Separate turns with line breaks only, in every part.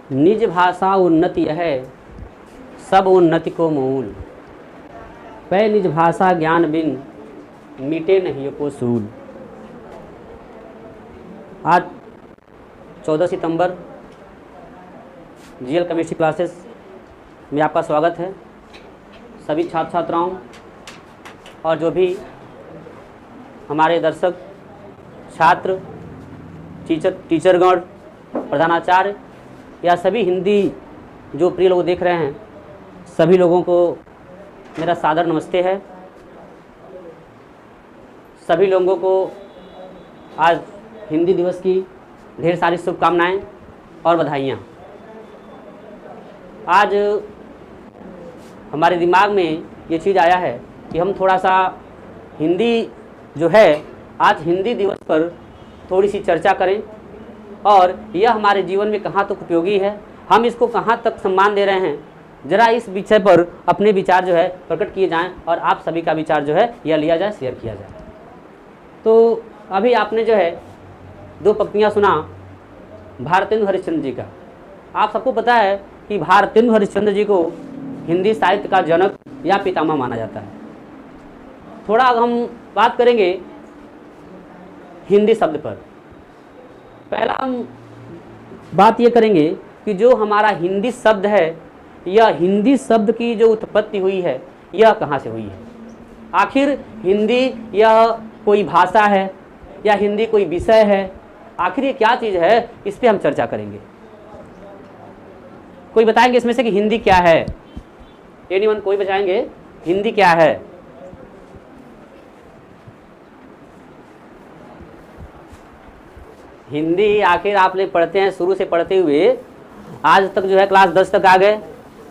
निज भाषा उन्नति है, सब उन्नति को मूल। पै निज भाषा ज्ञान बिन, मिटे नहीं को सूल। आज 14 सितंबर जीएल केमिस्ट्री क्लासेस में आपका स्वागत है। सभी छात्र छात्राओं और जो भी हमारे दर्शक, छात्र, टीचरगण, प्रधानाचार्य या सभी हिंदी जो प्रिय लोग देख रहे हैं, सभी लोगों को मेरा सादर नमस्ते है। सभी लोगों को आज हिंदी दिवस की ढेर सारी शुभकामनाएं और बधाइयाँ। आज हमारे दिमाग में ये चीज़ आया है कि हम थोड़ा सा हिंदी जो है, आज हिंदी दिवस पर थोड़ी सी चर्चा करें और यह हमारे जीवन में कहाँ तक उपयोगी है, हम इसको कहाँ तक सम्मान दे रहे हैं, ज़रा इस विषय पर अपने विचार जो है प्रकट किए जाएं और आप सभी का विचार जो है यह लिया जाए, शेयर किया जाए। तो अभी आपने जो है 2 पंक्तियाँ सुना भारतेंदु हरिश्चंद्र जी का। आप सबको पता है कि भारतेंदु हरिश्चंद्र जी को हिंदी साहित्य का जनक या पितामह माना जाता है। थोड़ा हम बात करेंगे हिंदी शब्द पर। पहला हम बात ये करेंगे कि जो हमारा हिंदी शब्द है, यह हिंदी शब्द की जो उत्पत्ति हुई है, यह कहाँ से हुई है। आखिर हिंदी यह कोई भाषा है या हिंदी कोई विषय है, आखिर ये क्या चीज़ है, इस पे हम चर्चा करेंगे। कोई बताएंगे इसमें से कि हिंदी क्या है? एनीवन, कोई बताएंगे हिंदी क्या है? हिंदी आखिर आपने पढ़ते हैं, शुरू से पढ़ते हुए आज तक जो है क्लास 10 तक आ गए,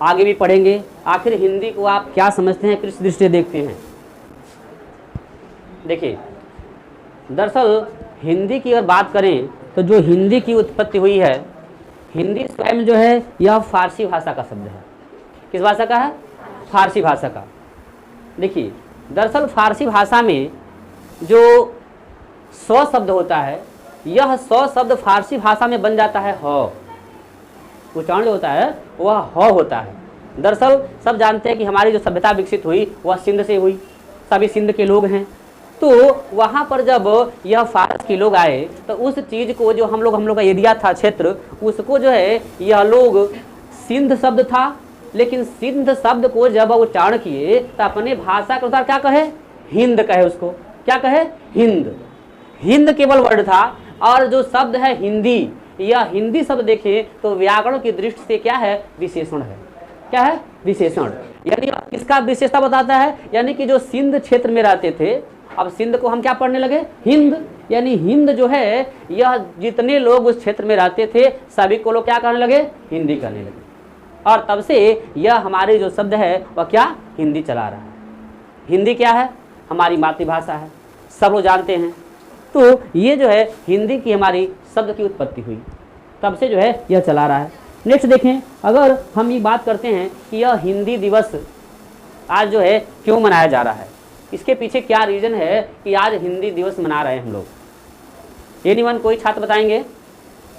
आगे भी पढ़ेंगे। आखिर हिंदी को आप क्या समझते हैं, किस दृष्टि से देखते हैं? देखिए, दरअसल हिंदी की अगर बात करें तो जो हिंदी की उत्पत्ति हुई है, हिंदी स्वयं जो है यह फारसी भाषा का शब्द है। किस भाषा का है? फारसी भाषा का। देखिए, दरअसल फारसी भाषा में जो 100 शब्द होता है, यह 100 शब्द फारसी भाषा में बन जाता है ह। उच्चारण जो होता है वह ह होता है। दरअसल सब जानते हैं कि हमारी जो सभ्यता विकसित हुई वह सिंध से हुई, सभी सिंध के लोग हैं। तो वहाँ पर जब यह फारस के लोग आए तो उस चीज़ को जो हम लोग का एरिया था, क्षेत्र, उसको जो है यह लोग सिंध शब्द था, लेकिन सिंध शब्द को जब उच्चारण किए तो अपने भाषा के अनुसार क्या कहे? हिंद कहे। उसको क्या कहे? हिंद। हिंद केवल वर्ड था। और जो शब्द है हिंदी, यह हिंदी शब्द देखें तो व्याकरण की दृष्टि से क्या है? विशेषण है। क्या है? विशेषण। यानी किसका विशेषता बताता है? यानी कि जो सिंध क्षेत्र में रहते थे, अब सिंध को हम क्या पढ़ने लगे? हिंद। यानी हिंद जो है, यह जितने लोग उस क्षेत्र में रहते थे सभी को लोग क्या करने लगे? हिंदी करने लगे। और तब से यह हमारे जो शब्द है वह क्या? हिंदी चला रहा है। हिंदी क्या है? हमारी मातृभाषा है, सब लोग जानते हैं। तो ये जो है हिंदी की हमारी शब्द की उत्पत्ति हुई, तब से जो है यह चला रहा है। नेक्स्ट देखें, अगर हम ये बात करते हैं कि यह हिंदी दिवस आज जो है क्यों मनाया जा रहा है, इसके पीछे क्या रीज़न है कि आज हिंदी दिवस मना रहे हैं हम लोग। एनीवन, कोई छात्र बताएंगे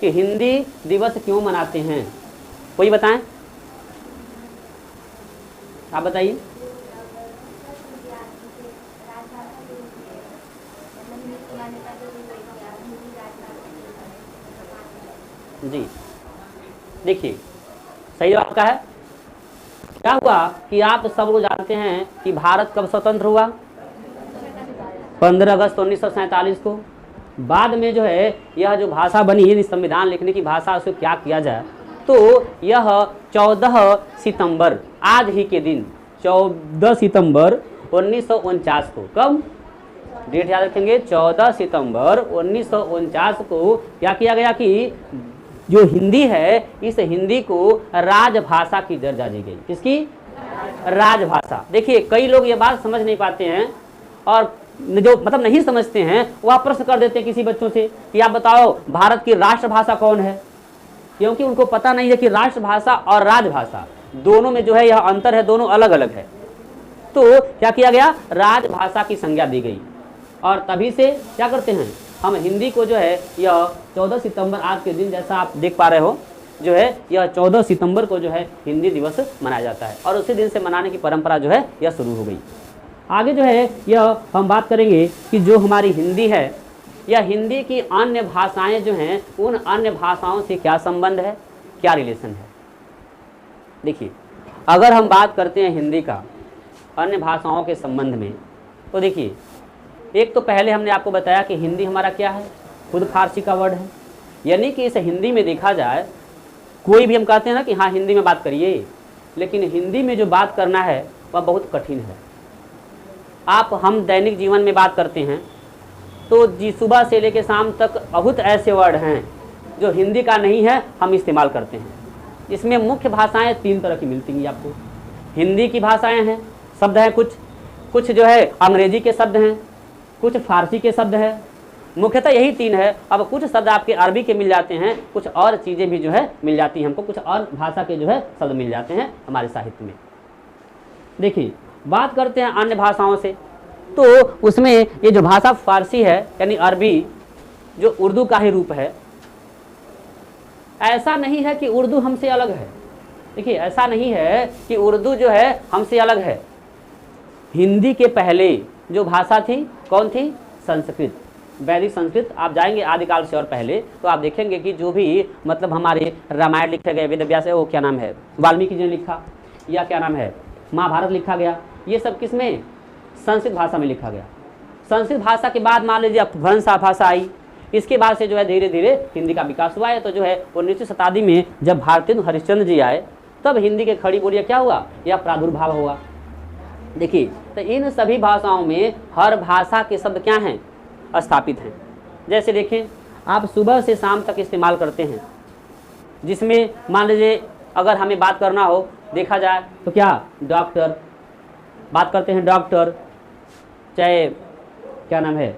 कि हिंदी दिवस क्यों मनाते हैं? कोई बताएं, आप बताइए। जी, देखिए, सही जवाब का है। क्या हुआ कि आप सब लोग जानते हैं कि भारत कब स्वतंत्र हुआ? 15 अगस्त 1947 को। बाद में जो है यह जो भाषा बनी है, संविधान लिखने की भाषा, उसको क्या किया जाए, तो यह 14 सितंबर, आज ही के दिन 14 सितंबर 1949 को, कब? डेट याद रखेंगे, 14 सितंबर 1949 को क्या किया गया कि जो हिंदी है, इस हिंदी को राजभाषा की दर्जा दी गई। किसकी? राजभाषा। देखिए, कई लोग ये बात समझ नहीं पाते हैं और जो मतलब नहीं समझते हैं वह प्रश्न कर देते हैं किसी बच्चों से कि आप बताओ भारत की राष्ट्रभाषा कौन है, क्योंकि उनको पता नहीं है कि राष्ट्रभाषा और राजभाषा दोनों में जो है यह अंतर है, दोनों अलग अलग है। तो क्या किया गया? राजभाषा की संज्ञा दी गई और तभी से क्या करते हैं हम हिंदी को जो है यह 14 सितंबर आज के दिन, जैसा आप देख पा रहे हो, जो है यह 14 सितंबर को जो है हिंदी दिवस मनाया जाता है और उसी दिन से मनाने की परंपरा जो है यह शुरू हो गई। आगे जो है यह हम बात करेंगे कि जो हमारी हिंदी है या हिंदी की अन्य भाषाएं जो हैं उन अन्य भाषाओं से क्या संबंध है, क्या रिलेशन है। देखिए, अगर हम बात करते हैं हिंदी का अन्य भाषाओं के संबंध में, तो देखिए, एक तो पहले हमने आपको बताया कि हिंदी हमारा क्या है, खुद फारसी का वर्ड है, यानी कि इस हिंदी में देखा जाए, कोई भी हम कहते हैं ना कि हाँ हिंदी में बात करिए, लेकिन हिंदी में जो बात करना है वह बहुत कठिन है। हम दैनिक जीवन में बात करते हैं तो जी सुबह से लेकर शाम तक बहुत ऐसे वर्ड हैं जो हिंदी का नहीं है, हम इस्तेमाल करते हैं। इसमें मुख्य भाषाएं 3 तरह की मिलती हैं आपको। हिंदी की भाषाएं हैं, शब्द हैं, कुछ जो है अंग्रेजी के शब्द हैं, कुछ फारसी के शब्द हैं, मुख्यतः यही 3 है। अब कुछ शब्द आपके अरबी के मिल जाते हैं, कुछ और चीज़ें भी जो है मिल जाती हैं हमको, कुछ और भाषा के जो है शब्द मिल जाते हैं हमारे साहित्य में। देखिए, बात करते हैं अन्य भाषाओं से, तो उसमें ये जो भाषा फारसी है यानी अरबी, जो उर्दू का ही रूप है। ऐसा नहीं है कि उर्दू हमसे अलग है। देखिए, ऐसा नहीं है कि उर्दू जो है हमसे अलग है। हिंदी के पहले जो भाषा थी कौन थी? संस्कृत, वैदिक संस्कृत। आप जाएंगे आदिकाल से और पहले तो आप देखेंगे कि जो भी मतलब हमारे रामायण लिखे गए, वेद व्यास है, वो क्या नाम है, वाल्मीकि जी ने लिखा, या क्या नाम है, महाभारत लिखा गया, ये सब किस में? संस्कृत भाषा में लिखा गया। संस्कृत भाषा के बाद मान लीजिए अपभ्रंश भाषा आई, इसके बाद से जो है धीरे धीरे हिंदी का विकास हुआ है। तो जो है 19वीं शताब्दी में जब भारतेंदु हरिश्चंद्र जी आए तब हिंदी के खड़ी बोलियाँ क्या हुआ, या प्रादुर्भाव हुआ। देखिए, तो इन सभी भाषाओं में हर भाषा के शब्द क्या हैं? स्थापित हैं। जैसे देखें, आप सुबह से शाम तक इस्तेमाल करते हैं, जिसमें मान लीजिए अगर हमें बात करना हो, देखा जाए तो क्या, डॉक्टर बात करते हैं, डॉक्टर, चाहे क्या नाम है,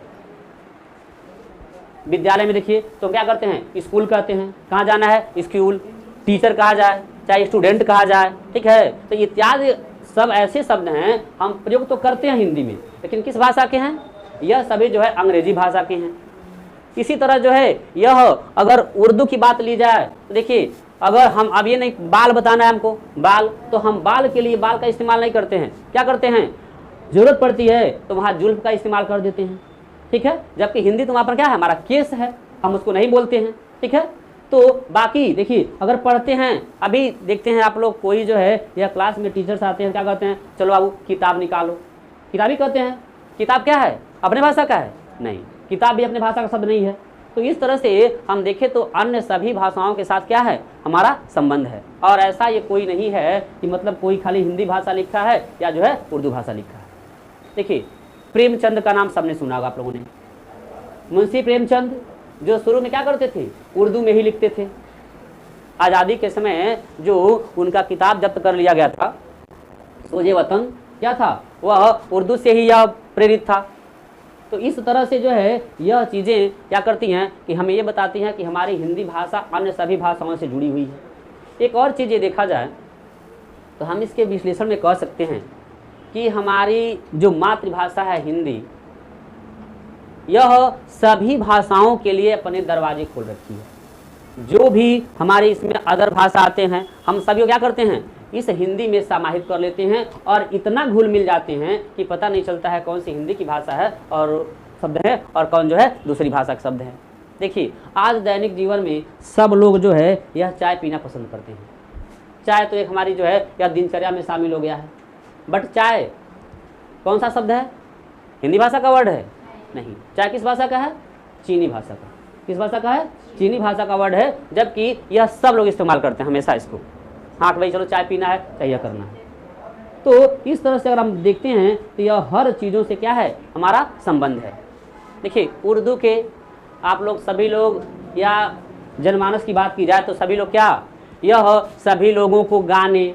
विद्यालय में देखिए तो क्या करते हैं, स्कूल कहते हैं, कहाँ जाना है, स्कूल, टीचर कहा जाए, चाहे स्टूडेंट कहा जाए, ठीक है। तो इत्यादि सब ऐसे शब्द हैं हम प्रयोग तो करते हैं हिंदी में, लेकिन किस भाषा के हैं? यह सभी जो है अंग्रेजी भाषा के हैं। इसी तरह जो है यह अगर उर्दू की बात ली जाए तो देखिए, अगर हम अब ये नहीं, बाल बताना है हमको, बाल, तो हम बाल के लिए बाल का इस्तेमाल नहीं करते हैं, क्या करते हैं, जरूरत पड़ती है तो वहाँ जुल्फ का इस्तेमाल कर देते हैं, ठीक है। जबकि हिंदी तो वहाँ पर क्या है, हमारा केस है, हम उसको नहीं बोलते हैं, ठीक है। तो बाकी देखिए, अगर पढ़ते हैं, अभी देखते हैं आप लोग, कोई जो है या क्लास में टीचर्स आते हैं, क्या करते हैं, चलो बाबू किताब निकालो, किताब ही कहते हैं। किताब क्या है, अपने भाषा का है? नहीं, किताब भी अपने भाषा का शब्द नहीं है। तो इस तरह से हम देखें तो अन्य सभी भाषाओं के साथ क्या है, हमारा संबंध है। और ऐसा ये कोई नहीं है कि मतलब कोई खाली हिंदी भाषा लिखा है या जो है उर्दू भाषा लिखा है। देखिए, प्रेमचंद का नाम सबने सुना होगा आप लोगों ने। मुंशी प्रेमचंद जो शुरू में क्या करते थे, उर्दू में ही लिखते थे। आज़ादी के समय जो उनका किताब जब्त कर लिया गया था, सोजे वतन, क्या था, वह उर्दू से ही यह प्रेरित था। तो इस तरह से जो है यह चीज़ें क्या करती हैं कि हमें ये बताती हैं कि हमारी हिंदी भाषा अन्य सभी भाषाओं से जुड़ी हुई है। एक और चीज़ ये देखा जाए तो हम इसके विश्लेषण में कह सकते हैं कि हमारी जो मातृभाषा है हिंदी, यह सभी भाषाओं के लिए अपने दरवाजे खोल रखी है। जो भी हमारे इसमें अदर भाषा आते हैं, हम सभी क्या करते हैं, इस हिंदी में समाहित कर लेते हैं और इतना घुल मिल जाते हैं कि पता नहीं चलता है कौन सी हिंदी की भाषा है और शब्द है और कौन जो है दूसरी भाषा के शब्द है। देखिए, आज दैनिक जीवन में सब लोग जो है यह चाय पीना पसंद करते हैं। चाय तो एक हमारी जो है यह दिनचर्या में शामिल हो गया है। बट चाय कौन सा शब्द है, हिंदी भाषा का वर्ड है? नहीं। चाय किस भाषा का है? चीनी भाषा का। किस भाषा का है? चीनी भाषा का वर्ड है, जबकि यह सब लोग इस्तेमाल करते हैं हमेशा इसको। हाँ भाई चलो चाय पीना है, चाहे यह करना है। तो इस तरह से अगर हम देखते हैं तो यह हर चीज़ों से क्या है, हमारा संबंध है। देखिए, उर्दू के आप लोग सभी लोग, या जनमानस की बात की जाए तो सभी लोग क्या, यह सभी लोगों को गाने,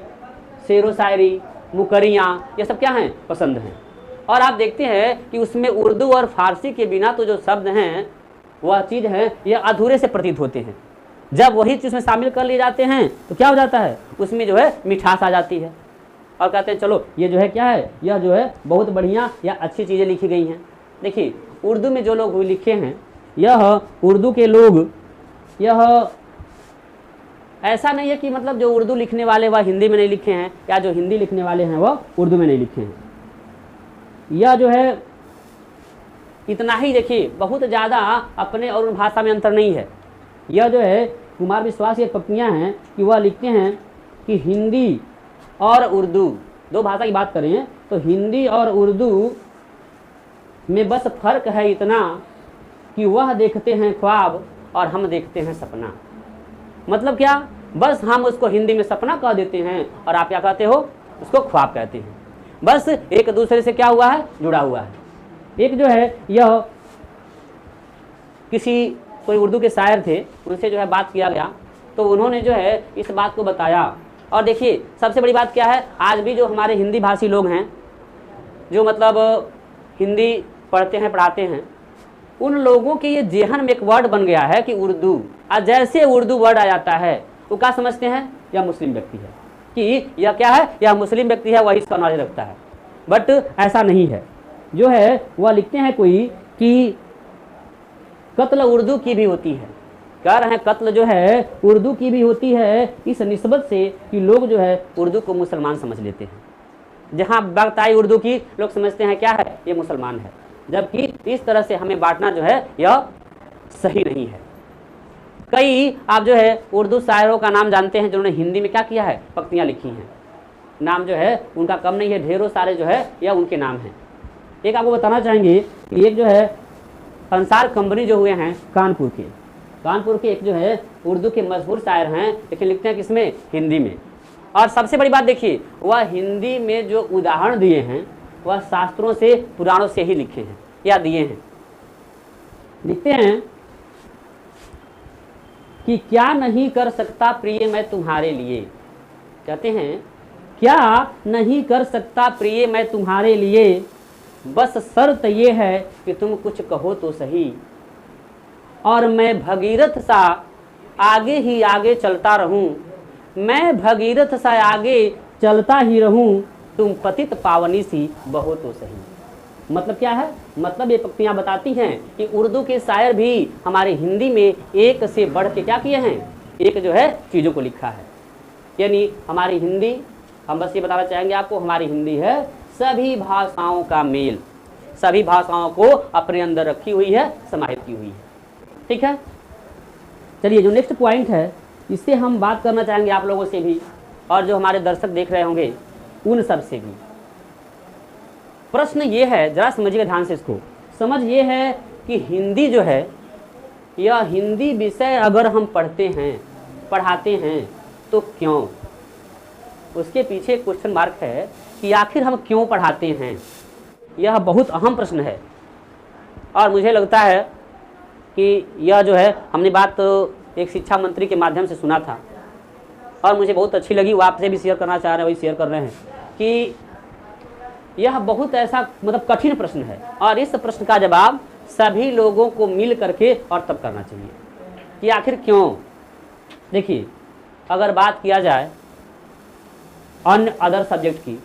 शेरो शायरी, मुकरियाँ, ये सब क्या हैं, पसंद हैं। और आप देखते हैं कि उसमें उर्दू और फारसी के बिना तो जो शब्द हैं वह चीज़ है यह अधूरे से प्रतीत होते हैं। जब वही चीज़ में शामिल कर लिए जाते हैं तो क्या हो जाता है, उसमें जो है मिठास आ जाती है और कहते हैं चलो ये जो है क्या है, यह जो है बहुत बढ़िया या अच्छी चीज़ें लिखी गई हैं। देखिए, उर्दू में जो लोग लिखे हैं, यह उर्दू के लोग, यह ऐसा नहीं है कि मतलब जो उर्दू लिखने वाले वह हिंदी में नहीं लिखे हैं, या जो हिंदी लिखने वाले हैं वह उर्दू में नहीं लिखे हैं। यह जो है इतना ही, देखिए बहुत ज़्यादा अपने और उन भाषा में अंतर नहीं है। यह जो है कुमार विश्वास की पंक्तियाँ हैं कि वह लिखते हैं कि हिंदी और उर्दू, दो भाषा की बात करें तो हिंदी और उर्दू में बस फर्क है इतना कि वह देखते हैं ख्वाब और हम देखते हैं सपना। मतलब क्या, बस हम उसको हिंदी में सपना कह देते हैं और आप क्या कहते हो, उसको ख्वाब कहते हैं। बस एक दूसरे से क्या हुआ है, जुड़ा हुआ है। एक जो है यह किसी कोई उर्दू के शायर थे, उनसे जो है बात किया गया तो उन्होंने जो है इस बात को बताया। और देखिए सबसे बड़ी बात क्या है, आज भी जो हमारे हिंदी भाषी लोग हैं, जो मतलब हिंदी पढ़ते हैं पढ़ाते हैं, उन लोगों के ये जेहन में एक वर्ड बन गया है कि उर्दू, और जैसे उर्दू वर्ड आ जाता है वो क्या समझते हैं, यह मुस्लिम व्यक्ति है, कि यह क्या है, यह मुस्लिम व्यक्ति है, वही इसका नॉलेज रखता है। बट ऐसा नहीं है। जो है वह लिखते हैं कोई कि कत्ल उर्दू की भी होती है, कह रहे हैं कत्ल जो है उर्दू की भी होती है, इस निस्बत से कि लोग जो है उर्दू को मुसलमान समझ लेते हैं। जहाँ बात आई उर्दू की, लोग समझते हैं क्या है, ये मुसलमान है, जबकि इस तरह से हमें बांटना जो है यह सही नहीं है। कई आप जो है उर्दू शायरों का नाम जानते हैं जिन्होंने हिंदी में क्या किया है, पंक्तियाँ लिखी हैं। नाम जो है उनका कम नहीं है, ढेरों सारे जो है यह उनके नाम हैं। एक आपको बताना चाहेंगे कि एक जो है अंसार कंबनी जो हुए हैं कानपुर के एक जो है उर्दू के मशहूर शायर हैं, लेकिन लिखते हैं किसमें, हिंदी में। और सबसे बड़ी बात देखिए, वह हिंदी में जो उदाहरण दिए हैं वह शास्त्रों से, पुराणों से ही लिखे हैं या दिए हैं। लिखते हैं कि क्या नहीं कर सकता प्रिय मैं तुम्हारे लिए, कहते हैं क्या नहीं कर सकता प्रिय मैं तुम्हारे लिए, बस शर्त ये है कि तुम कुछ कहो तो सही, और मैं भगीरथ सा आगे ही आगे चलता रहूं, मैं भगीरथ सा आगे चलता ही रहूं, तुम पतित पावनी सी बहो तो सही। मतलब क्या है, मतलब ये पंक्तियां बताती हैं कि उर्दू के शायर भी हमारे हिंदी में एक से बढ़ के क्या किए हैं, एक जो है चीज़ों को लिखा है। यानी हमारी हिंदी, हम बस ये बताना चाहेंगे आपको, हमारी हिंदी है सभी भाषाओं का मेल, सभी भाषाओं को अपने अंदर रखी हुई है, समाहित की हुई है। ठीक है, चलिए जो नेक्स्ट पॉइंट है इससे हम बात करना चाहेंगे आप लोगों से भी, और जो हमारे दर्शक देख रहे होंगे उन सब से भी। प्रश्न ये है, जरा समझिएगा ध्यान से इसको, समझ ये है कि हिंदी जो है, यह हिंदी विषय अगर हम पढ़ते हैं पढ़ाते हैं तो क्यों, उसके पीछे क्वेश्चन मार्क है कि आखिर हम क्यों पढ़ाते हैं। यह बहुत अहम प्रश्न है और मुझे लगता है कि यह जो है हमने बात एक शिक्षा मंत्री के माध्यम से सुना था और मुझे बहुत अच्छी लगी, वो आपसे भी शेयर करना चाह रहे हैं, वही शेयर कर रहे हैं कि यह बहुत ऐसा मतलब कठिन प्रश्न है और इस प्रश्न का जवाब सभी लोगों को मिल करके और तब करना चाहिए कि आखिर क्यों। देखिए अगर बात किया जाए अन्य अदर सब्जेक्ट की,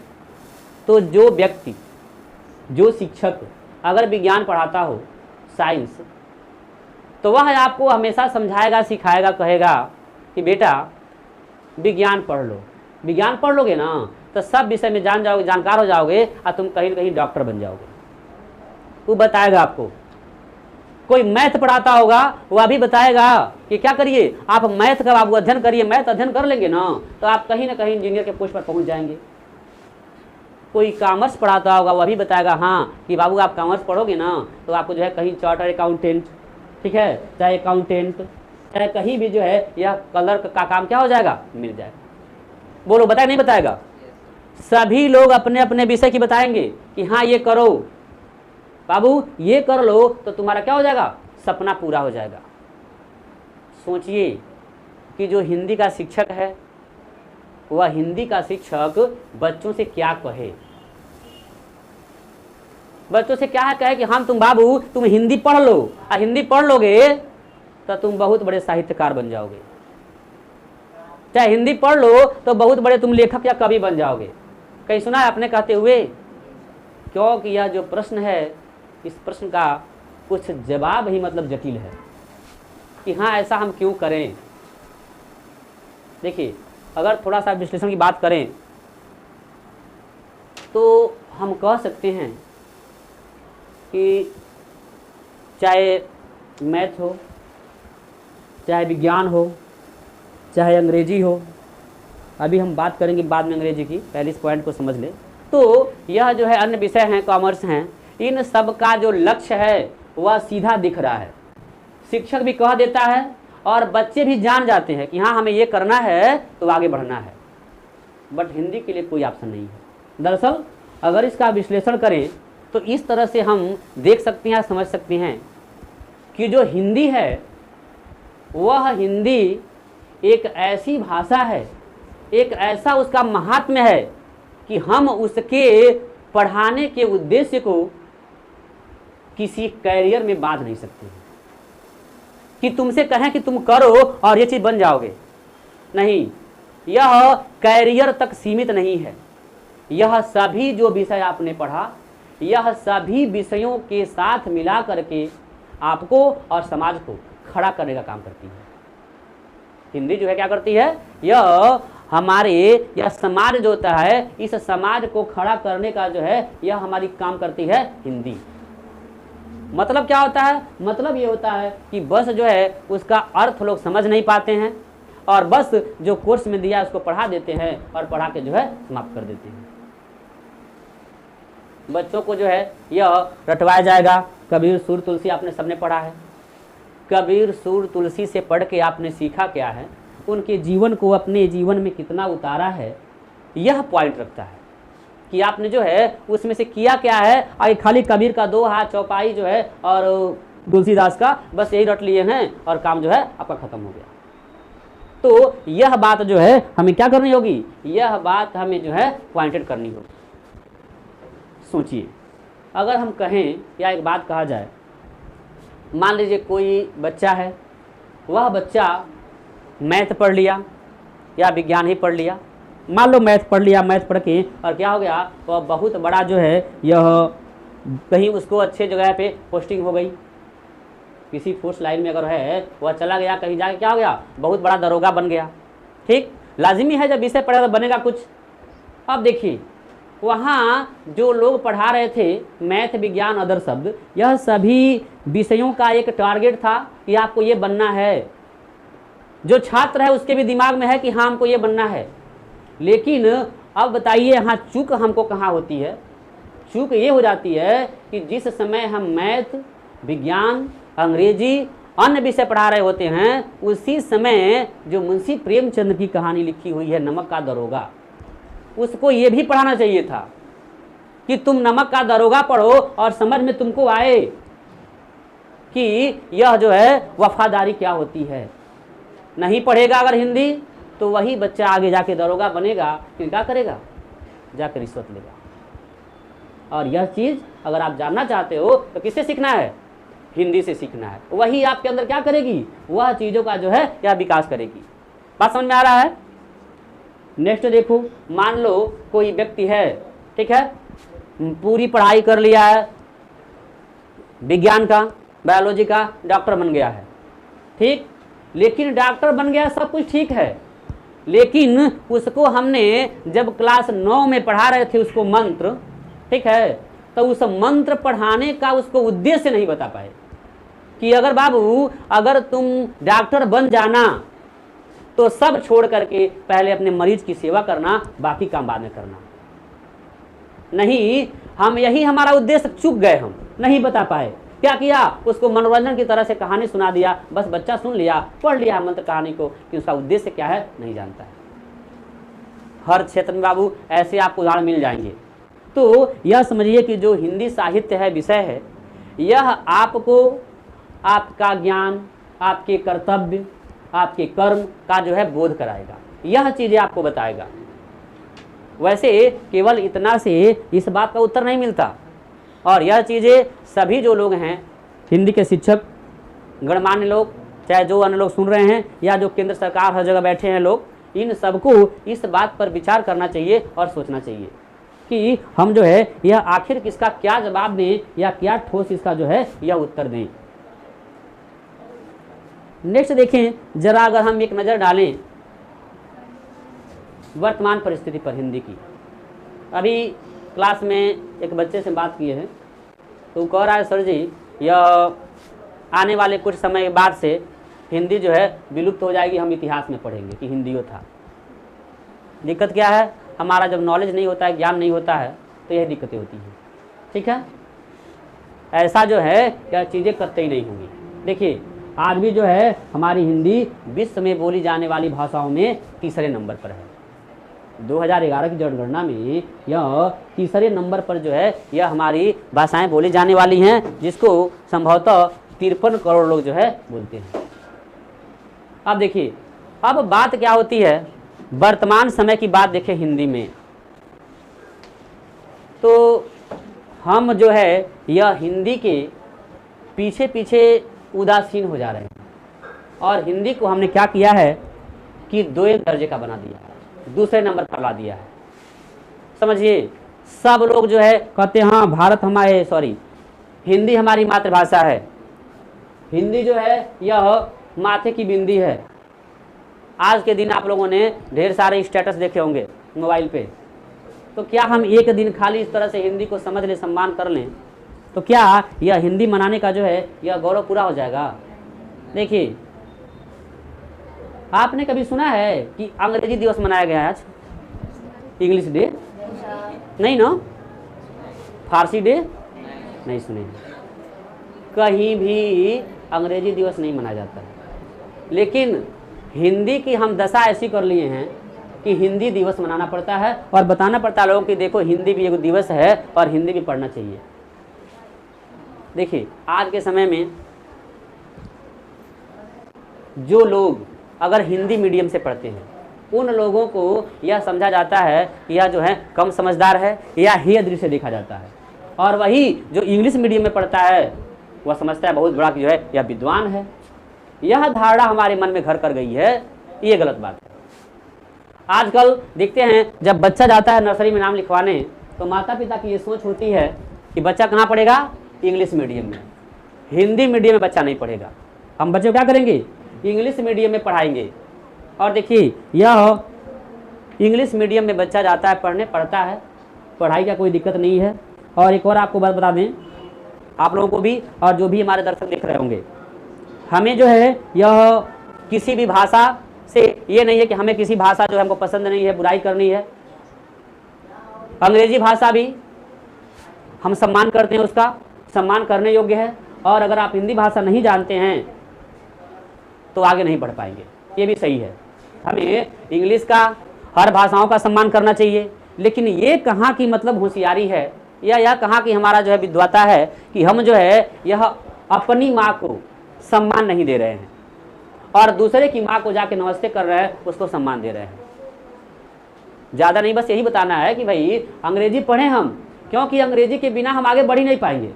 तो जो व्यक्ति, जो शिक्षक अगर विज्ञान पढ़ाता हो, साइंस, तो वह आपको हमेशा समझाएगा, सिखाएगा, कहेगा कि बेटा विज्ञान पढ़ लो, विज्ञान पढ़ लोगे ना तो सब विषय में जान जाओगे, जानकार हो जाओगे और तुम कहीं कहीं डॉक्टर बन जाओगे। वो बताएगा आपको। कोई मैथ पढ़ाता होगा, वह भी बताएगा कि क्या करिए आप मैथ का बाबू अध्ययन करिए, मैथ अध्ययन कर लेंगे ना तो आप कहीं ना कहीं इंजीनियर के पोस्ट पर पहुंच जाएंगे। कोई कॉमर्स पढ़ाता होगा, वह भी बताएगा हाँ कि बाबू आप कॉमर्स पढ़ोगे ना तो आपको जो है कहीं चार्टर्ड अकाउंटेंट, ठीक है, चाहे अकाउंटेंट, चाहे कहीं भी जो है यह क्लर्क का काम क्या हो जाएगा, मिल जाएगा। बोलो बताएगा नहीं बताएगा? सभी लोग अपने अपने विषय की बताएंगे कि हाँ ये करो बाबू, ये कर लो तो तुम्हारा क्या हो जाएगा, सपना पूरा हो जाएगा। सोचिए कि जो हिंदी का शिक्षक है वह हिंदी का शिक्षक बच्चों से क्या कहे, बच्चों से क्या कहे कि हम तुम बाबू तुम हिंदी पढ़ लो, और हिंदी पढ़ लोगे तो तुम बहुत बड़े साहित्यकार बन जाओगे, चाहे हिंदी पढ़ लो तो बहुत बड़े तुम लेखक या कवि बन जाओगे। कहीं सुना है आपने कहते हुए? क्योंकि यह जो प्रश्न है, इस प्रश्न का कुछ जवाब ही मतलब जटिल है कि हाँ ऐसा हम क्यों करें। देखिए, अगर थोड़ा सा विश्लेषण की बात करें तो हम कह सकते हैं कि चाहे मैथ हो, चाहे विज्ञान हो, चाहे अंग्रेजी हो, अभी हम बात करेंगे बाद में अंग्रेजी की, पहले इस पॉइंट को समझ ले। तो यह जो है अन्य विषय हैं, कॉमर्स हैं, इन सब का जो लक्ष्य है वह सीधा दिख रहा है। शिक्षक भी कह देता है और बच्चे भी जान जाते हैं कि हाँ हमें ये करना है तो आगे बढ़ना है, बट हिंदी के लिए कोई ऑप्शन नहीं है। दरअसल अगर इसका विश्लेषण करें तो इस तरह से हम देख सकते हैं, समझ सकते हैं कि जो हिंदी है वह हिंदी एक ऐसी भाषा है, एक ऐसा उसका महात्म्य है कि हम उसके पढ़ाने के उद्देश्य को किसी कैरियर में बांध नहीं सकते हैं कि तुमसे कहें कि तुम करो और ये चीज़ बन जाओगे। नहीं, यह कैरियर तक सीमित नहीं है। यह सभी जो विषय आपने पढ़ा, यह सभी विषयों के साथ मिला करके आपको और समाज को खड़ा करने का काम करती है। हिंदी जो है क्या करती है, यह हमारे यह समाज जो होता है, इस समाज को खड़ा करने का जो है यह हमारी काम करती है हिंदी। मतलब क्या होता है, मतलब ये होता है कि बस जो है उसका अर्थ लोग समझ नहीं पाते हैं और बस जो कोर्स में दिया उसको पढ़ा देते हैं और पढ़ा के जो है समाप्त कर देते हैं। बच्चों को जो है यह रटवाया जाएगा, कबीर सूर तुलसी आपने सबने पढ़ा है। कबीर सूर तुलसी से पढ़ के आपने सीखा क्या है, उनके जीवन को अपने जीवन में कितना उतारा है, यह पॉइंट रखता है कि आपने जो है उसमें से किया क्या है। और खाली कबीर का 2 हाथ चौपाई जो है और तुलसीदास का बस यही रट लिए हैं और काम जो है आपका खत्म हो गया। तो यह बात जो है हमें क्या करनी होगी, यह बात हमें जो है पॉइंटेड करनी होगी। सोचिए, अगर हम कहें या एक बात कहा जाए, मान लीजिए कोई बच्चा है, वह बच्चा मैथ पढ़ लिया या विज्ञान ही पढ़ लिया, मान लो मैथ पढ़ लिया, मैथ पढ़ के और क्या हो गया, वह बहुत बड़ा जो है यह कहीं उसको अच्छे जगह पे पोस्टिंग हो गई, किसी फोर्स लाइन में अगर है वह चला गया, कहीं जाके क्या हो गया, बहुत बड़ा दरोगा बन गया। ठीक, लाजिमी है जब विषय पढ़ा तो बनेगा कुछ। अब देखिए वहाँ जो लोग पढ़ा रहे थे मैथ विज्ञान अदर शब्द, यह सभी विषयों का एक टारगेट था कि आपको ये बनना है। जो छात्र है उसके भी दिमाग में है कि हाँ हमको ये बनना है। लेकिन अब बताइए यहाँ चूक हमको कहाँ होती है, चूक ये हो जाती है कि जिस समय हम मैथ विज्ञान अंग्रेजी अन्य विषय पढ़ा रहे होते हैं, उसी समय जो मुंशी प्रेमचंद की कहानी लिखी हुई है नमक का दरोगा, उसको ये भी पढ़ाना चाहिए था कि तुम नमक का दरोगा पढ़ो और समझ में तुमको आए कि यह जो है वफादारी क्या होती है। नहीं पढ़ेगा अगर हिंदी तो वही बच्चा आगे जाके दरोगा बनेगा, फिर क्या करेगा, जाकर रिश्वत लेगा। और यह चीज़ अगर आप जानना चाहते हो तो किससे सीखना है, हिंदी से सीखना है। वही आपके अंदर क्या करेगी, वह चीज़ों का जो है यह विकास करेगी। बात समझ में आ रहा है। नेक्स्ट देखो, मान लो कोई व्यक्ति है, ठीक है, पूरी पढ़ाई कर लिया है विज्ञान का, बायोलॉजी का, डॉक्टर बन गया है, ठीक, लेकिन डॉक्टर बन गया सब कुछ ठीक है, लेकिन उसको हमने जब क्लास 9 में पढ़ा रहे थे उसको मंत्र, ठीक है, तो उस मंत्र पढ़ाने का उसको उद्देश्य नहीं बता पाए कि अगर बाबू अगर तुम डॉक्टर बन जाना तो सब छोड़ करके पहले अपने मरीज की सेवा करना, बाकी काम बाद में करना। नहीं, हम यही हमारा उद्देश्य चूक गए, हम नहीं बता पाए। क्या किया, उसको मनोरंजन की तरह से कहानी सुना दिया, बस बच्चा सुन लिया, पढ़ लिया मंत्र कहानी को, कि उसका उद्देश्य क्या है नहीं जानता है। हर क्षेत्र में बाबू ऐसे आपको उदाहरण मिल जाएंगे। तो यह समझिए कि जो हिंदी साहित्य है, विषय है, यह आपको आपका ज्ञान, आपके कर्तव्य, आपके कर्म का जो है बोध कराएगा, यह चीज़ें आपको बताएगा। वैसे केवल इतना से इस बात का उत्तर नहीं मिलता, और यह चीज़ें सभी जो लोग हैं, हिंदी के शिक्षक, गणमान्य लोग, चाहे जो अन्य लोग सुन रहे हैं या जो केंद्र सरकार हर जगह बैठे हैं लोग, इन सबको इस बात पर विचार करना चाहिए और सोचना चाहिए कि हम जो है यह आखिर किसका क्या जवाब दें या क्या ठोस इसका जो है यह उत्तर दें। नेक्स्ट देखें जरा, अगर हम एक नज़र डालें वर्तमान परिस्थिति पर हिंदी की। अभी क्लास में एक बच्चे से बात किए हैं तो वो कह रहा है सर जी यह आने वाले कुछ समय बाद से हिंदी जो है विलुप्त हो जाएगी, हम इतिहास में पढ़ेंगे कि हिंदी वो था। दिक्कत क्या है, हमारा जब नॉलेज नहीं होता है, ज्ञान नहीं होता है, तो यही दिक्कतें होती हैं। ठीक है, ऐसा जो है यह चीज़ें करते ही नहीं होंगी। देखिए आज भी जो है हमारी हिंदी विश्व में बोली जाने वाली भाषाओं में तीसरे नंबर पर है। 2011 की जनगणना में यह तीसरे नंबर पर जो है यह हमारी भाषाएं बोली जाने वाली हैं, जिसको संभवतः 53 करोड़ लोग जो है बोलते हैं। अब देखिए, अब बात क्या होती है, वर्तमान समय की बात देखें हिंदी में, तो हम जो है यह हिंदी के पीछे पीछे उदासीन हो जा रहे हैं और हिंदी को हमने क्या किया है कि 2 दर्जे का बना दिया है, दूसरे नंबर पर ला दिया है। समझिए, सब लोग जो है कहते हैं हाँ हिंदी हमारी मातृभाषा है, हिंदी जो है यह माथे की बिंदी है। आज के दिन आप लोगों ने ढेर सारे स्टेटस देखे होंगे मोबाइल पे, तो क्या हम एक दिन खाली इस तरह से हिंदी को समझ लें, सम्मान कर लें, तो क्या यह हिंदी मनाने का जो है यह गौरव पूरा हो जाएगा? देखिए, आपने कभी सुना है कि अंग्रेजी दिवस मनाया गया है आज, इंग्लिश डे? नहीं ना? फारसी डे? नहीं सुने। कहीं भी अंग्रेजी दिवस नहीं मनाया जाता है, लेकिन हिंदी की हम दशा ऐसी कर लिए हैं कि हिंदी दिवस मनाना पड़ता है और बताना पड़ता है लोगों कि देखो हिंदी भी एक दिवस है और हिंदी भी पढ़ना चाहिए। देखिए, आज के समय में जो लोग अगर हिंदी मीडियम से पढ़ते हैं उन लोगों को यह समझा जाता है कि यह जो है कम समझदार है या हेय दृष्टि से देखा जाता है, और वही जो इंग्लिश मीडियम में पढ़ता है वह समझता है बहुत बड़ा जो है यह विद्वान है। यह धारणा हमारे मन में घर कर गई है, ये गलत बात है। आजकल देखते हैं जब बच्चा जाता है नर्सरी में नाम लिखवाने तो माता पिता की ये सोच होती है कि बच्चा कहाँ पढ़ेगा, इंग्लिश मीडियम में, हिंदी मीडियम में बच्चा नहीं पढ़ेगा। हम बच्चे को क्या करेंगे, इंग्लिश मीडियम में पढ़ाएंगे। और देखिए, यह इंग्लिश मीडियम में बच्चा जाता है पढ़ने, पढ़ता है, पढ़ाई का कोई दिक्कत नहीं है। और एक और आपको बात बता दें, आप लोगों को भी और जो भी हमारे दर्शक देख रहे होंगे, हमें जो है यह किसी भी भाषा से ये नहीं है कि हमें किसी भाषा जो हमको पसंद नहीं है, बुराई करनी है। अंग्रेजी भाषा भी हम सम्मान करते हैं, उसका सम्मान करने योग्य है। और अगर आप हिंदी भाषा नहीं जानते हैं तो आगे नहीं बढ़ पाएंगे, ये भी सही है। हमें इंग्लिश का, हर भाषाओं का सम्मान करना चाहिए, लेकिन ये कहाँ की मतलब होशियारी है या यह कहाँ की हमारा जो है विद्वता है कि हम जो है यह अपनी माँ को सम्मान नहीं दे रहे हैं और दूसरे की माँ को जाके नमस्ते कर रहे हैं, उसको सम्मान दे रहे हैं। ज़्यादा नहीं, बस यही बताना है कि भाई अंग्रेजी पढ़ें हम, क्योंकि अंग्रेजी के बिना हम आगे बढ़ ही नहीं पाएंगे।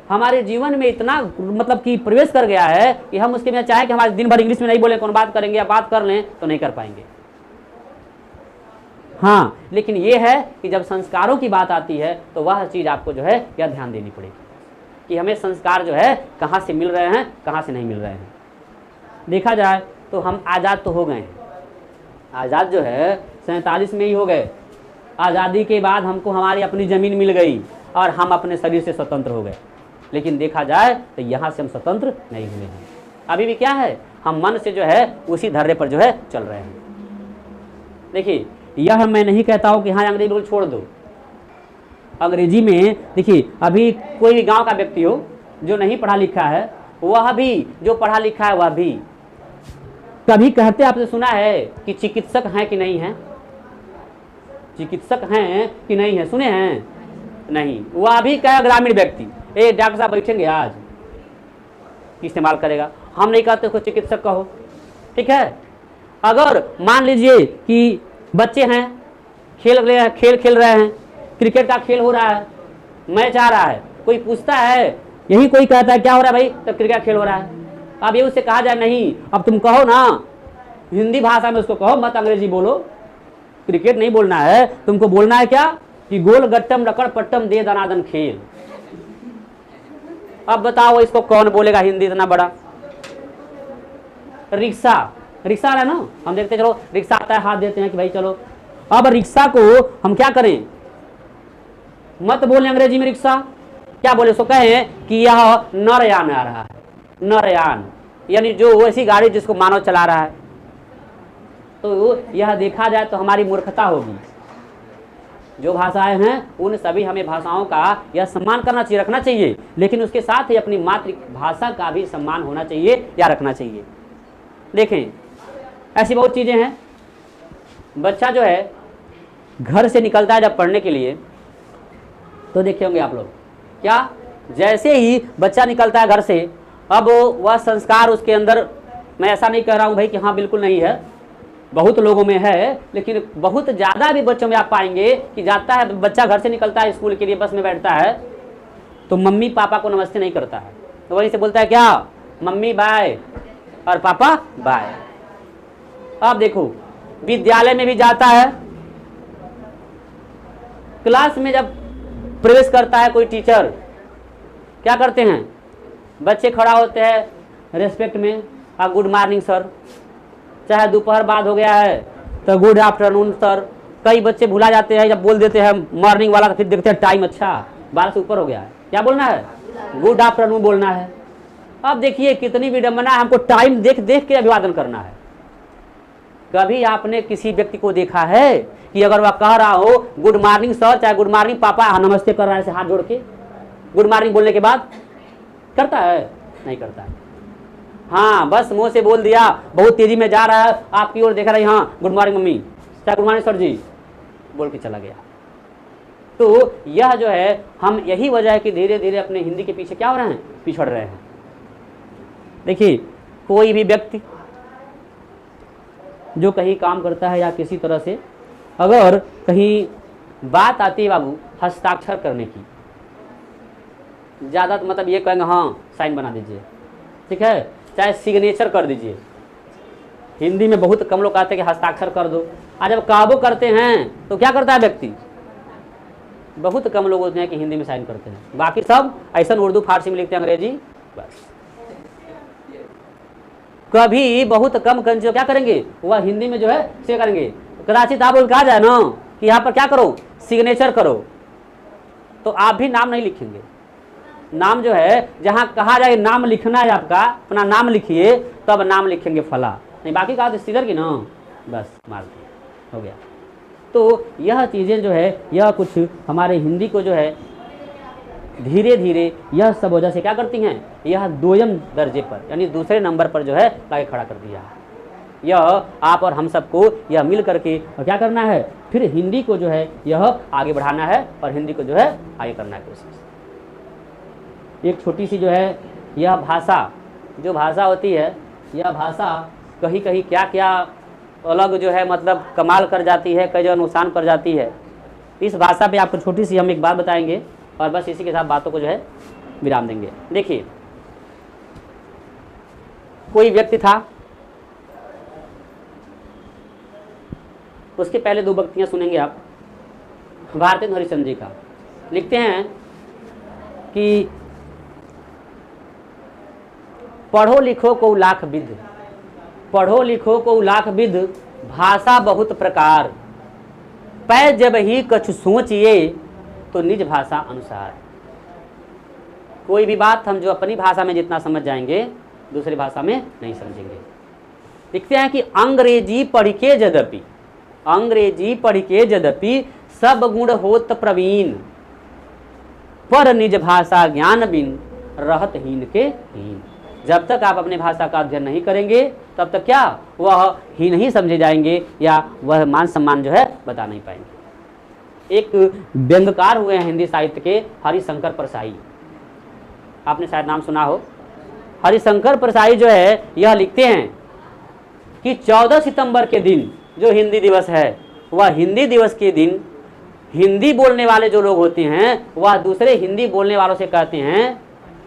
हमारे जीवन में इतना मतलब कि प्रवेश कर गया है कि हम उसके बिना चाहे कि हमारे दिन भर इंग्लिश में नहीं बोले, कौन बात करेंगे या बात कर लें तो नहीं कर पाएंगे। हाँ, लेकिन ये है कि जब संस्कारों की बात आती है तो वह चीज़ आपको जो है यह ध्यान देनी पड़ेगी कि हमें संस्कार जो है कहाँ से मिल रहे हैं, कहाँ से नहीं मिल रहे हैं। देखा जाए तो हम आज़ाद तो हो गए हैं, आज़ाद जो है 47 में ही हो गए। आज़ादी के बाद हमको हमारी अपनी ज़मीन मिल गई और हम अपने शरीर से स्वतंत्र हो गए, लेकिन देखा जाए तो यहाँ से हम स्वतंत्र नहीं हुए हैं। अभी भी क्या है, हम मन से जो है उसी धर्रे पर जो है चल रहे हैं। देखिए, यह मैं नहीं कहता हूँ कि हाँ अंग्रेजी बोल छोड़ दो। अंग्रेजी में देखिए, अभी कोई भी गांव का व्यक्ति हो जो नहीं पढ़ा लिखा है, वह भी जो पढ़ा लिखा है वह भी कभी कहते आपने सुना है कि चिकित्सक हैं कि नहीं हैं, चिकित्सक हैं कि नहीं है, सुने हैं? नहीं। वह भी क्या ग्रामीण व्यक्ति, ए डॉक्टर साहब बैठेंगे आज, इस्तेमाल करेगा। हम नहीं कहते उसको चिकित्सक कहो, ठीक है। अगर मान लीजिए कि बच्चे हैं, खेल खेल रहे हैं, क्रिकेट का खेल हो रहा है, मैच आ रहा है, कोई पूछता है, यही कोई कहता है क्या हो रहा है भाई, तो क्रिकेट खेल हो रहा है। अब ये उससे कहा जाए नहीं, अब तुम कहो ना हिंदी भाषा में उसको कहो, मत अंग्रेजी बोलो, क्रिकेट नहीं बोलना है तुमको, बोलना है क्या कि गोल गट्टम रकड़ पट्टम दे दनादन खेल। अब बताओ इसको कौन बोलेगा हिंदी इतना बड़ा। रिक्शा, रिक्शा आ रहा है ना, हम देखते चलो रिक्शा आता है, हाथ देते हैं कि भाई चलो। अब रिक्शा को हम क्या करें, मत बोले अंग्रेजी में रिक्शा, क्या बोले, उसको कहें कि यह नरयान आ रहा है, नरयान, यानी जो ऐसी गाड़ी जिसको मानव चला रहा है। तो यह देखा जाए तो हमारी मूर्खता होगी। जो भाषाएं हैं उन सभी हमें भाषाओं का यह सम्मान करना चाहिए, रखना चाहिए, लेकिन उसके साथ ही अपनी मातृभाषा का भी सम्मान होना चाहिए या रखना चाहिए। देखें, ऐसी बहुत चीज़ें हैं। बच्चा जो है घर से निकलता है जब पढ़ने के लिए, तो देखे होंगे आप लोग, क्या जैसे ही बच्चा निकलता है घर से, अब वह संस्कार उसके अंदर, मैं ऐसा नहीं कह रहा हूँ भाई कि हाँ बिल्कुल नहीं है, बहुत लोगों में है, लेकिन बहुत ज़्यादा भी बच्चों में आप पाएंगे कि जाता है बच्चा घर से निकलता है स्कूल के लिए, बस में बैठता है तो मम्मी पापा को नमस्ते नहीं करता है, तो वहीं से बोलता है क्या, मम्मी बाय और पापा बाय। अब देखो, विद्यालय में भी जाता है, क्लास में जब प्रवेश करता है कोई टीचर, क्या करते हैं, बच्चे खड़ा होते हैं रेस्पेक्ट में, गुड मॉर्निंग सर, चाहे दोपहर बाद हो गया है तो गुड आफ्टरनून सर। कई बच्चे भुला जाते हैं, जब बोल देते हैं मॉर्निंग वाला तो फिर देखते हैं टाइम अच्छा 12 से ऊपर हो गया है, क्या बोलना है, गुड आफ्टरनून बोलना है। अब देखिए कितनी विडंबना है, हमको टाइम देख देख के अभिवादन करना है। कभी आपने किसी व्यक्ति को देखा है कि अगर वह कह रहा हो गुड मॉर्निंग सर, चाहे गुड मॉर्निंग पापा, नमस्ते कर रहा है हाथ जोड़ के, गुड मॉर्निंग बोलने के बाद करता है, नहीं करता है। हाँ, बस मुंह से बोल दिया, बहुत तेजी में जा रहा है आपकी ओर देख रहा है, हाँ गुड मॉर्निंग मम्मी, चाहे गुड मॉर्निंग सर जी बोल के चला गया। तो यह जो है, हम यही वजह है कि धीरे धीरे अपने हिंदी के पीछे क्या हो रहे हैं, पिछड़ रहे हैं। देखिए, कोई भी व्यक्ति जो कहीं काम करता है या किसी तरह से अगर कहीं बात आती है बाबू हस्ताक्षर करने की, ज़्यादा मतलब ये कहेंगे हाँ साइन बना दीजिए, ठीक है, चाहे सिग्नेचर कर दीजिए। हिंदी में बहुत कम लोग कहते हैं कि हस्ताक्षर कर दो, और जब काबू करते हैं तो क्या करता है व्यक्ति, बहुत कम लोग होते हैं कि हिंदी में साइन करते हैं, बाकी सब ऐसा उर्दू फारसी में लिखते हैं, अंग्रेजी बस। कभी बहुत कम कंजो क्या करेंगे, वह हिंदी में जो है से करेंगे। कदाचित आप कहा जाए ना कि यहाँ पर क्या करो, सिग्नेचर करो, तो आप भी नाम नहीं लिखेंगे। नाम जो है, जहाँ कहा जाए नाम लिखना है आपका, अपना नाम लिखिए, तब नाम लिखेंगे फला, नहीं बाकी कहा स्टिकर की ना, बस मार दिया, हो गया। तो यह चीज़ें जो है, यह कुछ हमारे हिंदी को जो है धीरे धीरे यह सब वजह से क्या करती हैं, यह दोयम दर्जे पर यानी दूसरे नंबर पर जो है लाके खड़ा कर दिया है। यह आप और हम सबको यह मिल करके और क्या करना है, फिर हिंदी को जो है यह आगे बढ़ाना है और हिंदी को जो है आगे करना है कोशिश। एक छोटी सी जो है यह भाषा, जो भाषा होती है, यह भाषा कहीं कहीं क्या क्या अलग जो है मतलब कमाल कर जाती है, कई जगह नुकसान कर जाती है। इस भाषा पे आपको छोटी सी हम एक बात बताएंगे और बस इसी के साथ बातों को जो है विराम देंगे। देखिए, कोई व्यक्ति था, उसके पहले दो पंक्तियां सुनेंगे आप, भारतेंदु हरिश्चंद्र जी का। लिखते हैं कि पढ़ो लिखो को लाख विद, पढ़ो लिखो को लाख विद, भाषा बहुत प्रकार, पै जब ही कछु सोचिए तो निज भाषा अनुसार। कोई भी बात हम जो अपनी भाषा में जितना समझ जाएंगे दूसरी भाषा में नहीं समझेंगे। लिखते हैं कि अंग्रेजी पढ़ के यद्यपि, अंग्रेजी पढ़ के यद्यपि सब गुण होत प्रवीण, पर निज भाषा ज्ञान बिन रहत हीन के हीन। जब तक आप अपने भाषा का अध्ययन नहीं करेंगे तब तक क्या वह हीन ही समझे जाएंगे या वह मान सम्मान जो है बता नहीं पाएंगे। एक व्यंग्यकार हुए हैं हिंदी साहित्य के, हरिशंकर परसाई, आपने शायद नाम सुना हो। हरिशंकर परसाई जो है यह लिखते हैं कि 14 सितंबर के दिन जो हिंदी दिवस है, वह हिंदी दिवस के दिन हिंदी बोलने वाले जो लोग होते हैं वह दूसरे हिंदी बोलने वालों से कहते हैं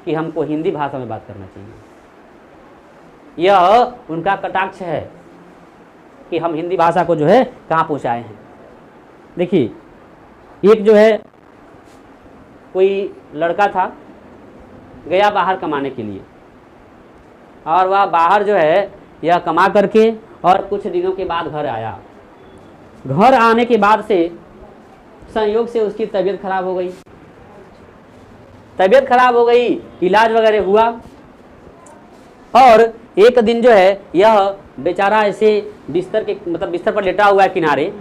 कि हमको हिंदी भाषा में बात करना चाहिए। यह उनका कटाक्ष है कि हम हिंदी भाषा को जो है कहाँ पहुँचाए हैं। देखिए, एक जो है कोई लड़का था, गया बाहर कमाने के लिए, और वह बाहर जो है यह कमा करके और कुछ दिनों के बाद घर आया। घर आने के बाद से संयोग से उसकी तबीयत खराब हो गई। तबीयत खराब हो गई, इलाज वगैरह हुआ और एक दिन जो है यह बेचारा ऐसे बिस्तर पर लेटा हुआ है किनारे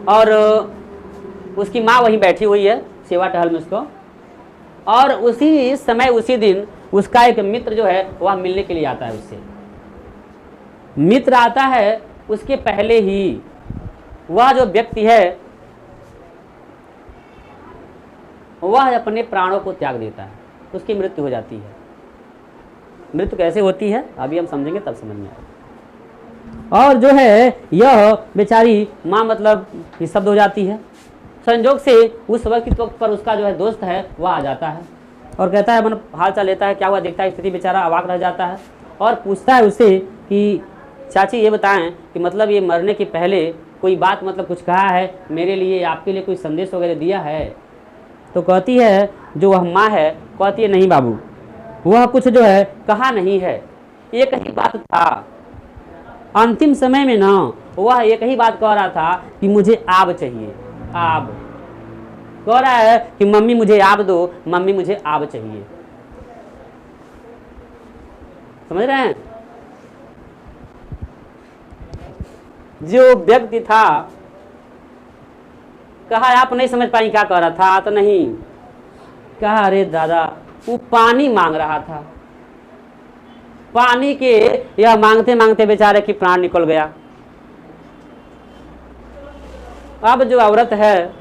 और उसकी माँ वहीं बैठी हुई है सेवा टहल में उसको। और उसी समय उसी दिन उसका एक मित्र जो है वह मिलने के लिए आता है उससे। मित्र आता है, उसके पहले ही वह जो व्यक्ति है वह अपने प्राणों को त्याग देता है, उसकी मृत्यु हो जाती है। मृत्यु कैसे होती है अभी हम समझेंगे, तब समझ में आएगा। और जो है यह बेचारी माँ मतलब निःशब्द हो जाती है। संयोग से उस वक्त पर उसका जो है दोस्त है वह आ जाता है और कहता है, मन हाल चाल लेता है, क्या हुआ देखता है, स्थिति बेचारा अवाक रह जाता है और पूछता है उससे कि चाची ये बताएं कि मतलब ये मरने के पहले कोई बात मतलब कुछ कहा है मेरे लिए, आपके लिए कोई संदेश वगैरह दिया है? तो कहती है जो वह माँ है, कहती है नहीं बाबू, वह कुछ जो है कहा नहीं है, एक ही बात था अंतिम समय में ना, वह एक ही बात कह रहा था कि मुझे आब चाहिए। आब कह रहा है कि मम्मी मुझे आब दो, मम्मी मुझे आब चाहिए। समझ रहे हैं? जो व्यक्ति था कहा आप नहीं समझ पाई क्या कह रहा था, तो नहीं कहा अरे दादा वो पानी मांग रहा था, पानी के यह मांगते मांगते बेचारे की प्राण निकल गया। अब जो औरत है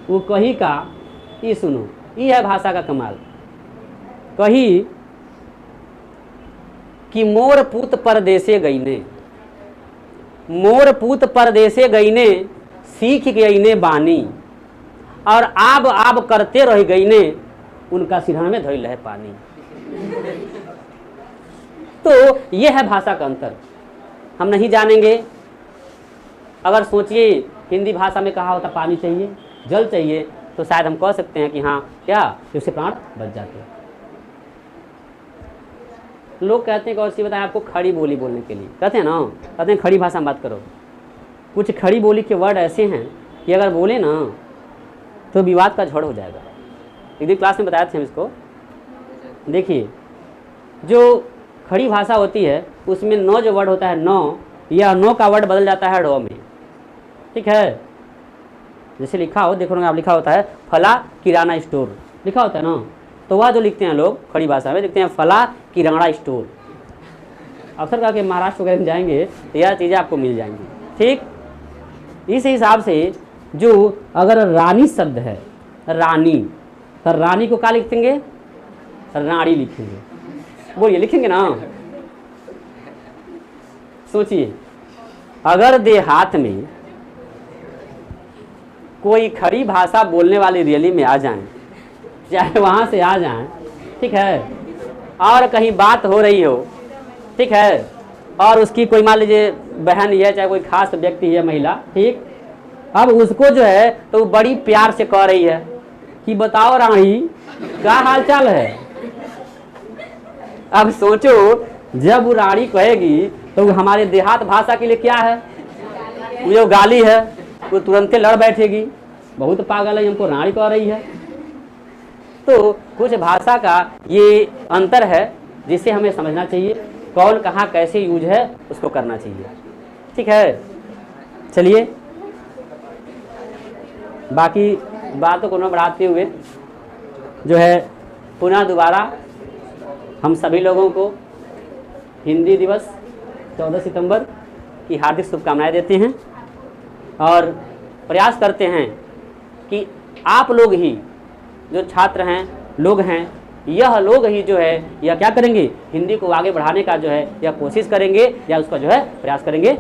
वो कही का, ये सुनो, ये है भाषा का कमाल। कही कि मोर पूत परदेसे गईने, मोर पूत परदेसे गईने, सीख गईने बानी, और आब आब करते रह गईने, उनका सिरहन में धइल है पानी। तो यह है भाषा का अंतर, हम नहीं जानेंगे। अगर सोचिए हिंदी भाषा में कहा होता पानी चाहिए, जल चाहिए, तो शायद हम कह सकते हैं कि हाँ क्या उससे प्राण बच जाते। लोग कहते हैं कि और सी बताएं आपको खड़ी बोली बोलने के लिए, कहते हैं ना, कहते हैं खड़ी भाषा में बात करो। कुछ खड़ी बोली के वर्ड ऐसे हैं कि अगर बोले ना तो विवाद का झड़ हो जाएगा। एक दिन क्लास में बताया थे हम इसको। देखिए जो खड़ी भाषा होती है उसमें नो जो वर्ड होता है नो, या नो का वर्ड बदल जाता है रो में, ठीक है। जैसे लिखा हो, देखो आप लिखा होता है फला किराना स्टोर, लिखा होता है ना, तो वह जो लिखते हैं लोग खड़ी भाषा में लिखते हैं फला किराना स्टोर। अक्सर करके महाराष्ट्र वगैरह में जाएंगे तो यह चीज़ें आपको मिल जाएंगी, ठीक। इस हिसाब से जो अगर रानी शब्द है, रानी, तो रानी को क्या लिखेंगे? रानी लिखेंगे। बोलिए लिखेंगे ना? सोचिए अगर देहात में कोई खड़ी भाषा बोलने वाली रैली में आ जाएं, चाहे वहाँ से आ जाएं, ठीक है, और कहीं बात हो रही हो, ठीक है, और उसकी कोई मान लीजिए बहन है, चाहे कोई खास व्यक्ति है, महिला, ठीक, अब उसको जो है तो बड़ी प्यार से कह रही है कि बताओ रानी क्या हाल चाल है। अब सोचो जब वो रानी कहेगी तो हमारे देहात भाषा के लिए क्या है? वो जो गाली है वो तुरंत लड़ बैठेगी, बहुत पागल है, हमको रानी कह रही है। तो कुछ भाषा का ये अंतर है जिसे हमें समझना चाहिए, कौन कहाँ कैसे यूज है उसको करना चाहिए, ठीक है। चलिए बाकी बातों को न बढ़ाते हुए जो है पुनः दोबारा हम सभी लोगों को हिंदी दिवस 14 सितंबर की हार्दिक शुभकामनाएं देते हैं और प्रयास करते हैं कि आप लोग ही जो छात्र हैं, लोग हैं, यह लोग ही जो है यह क्या करेंगे, हिंदी को आगे बढ़ाने का जो है यह कोशिश करेंगे या उसका जो है प्रयास करेंगे।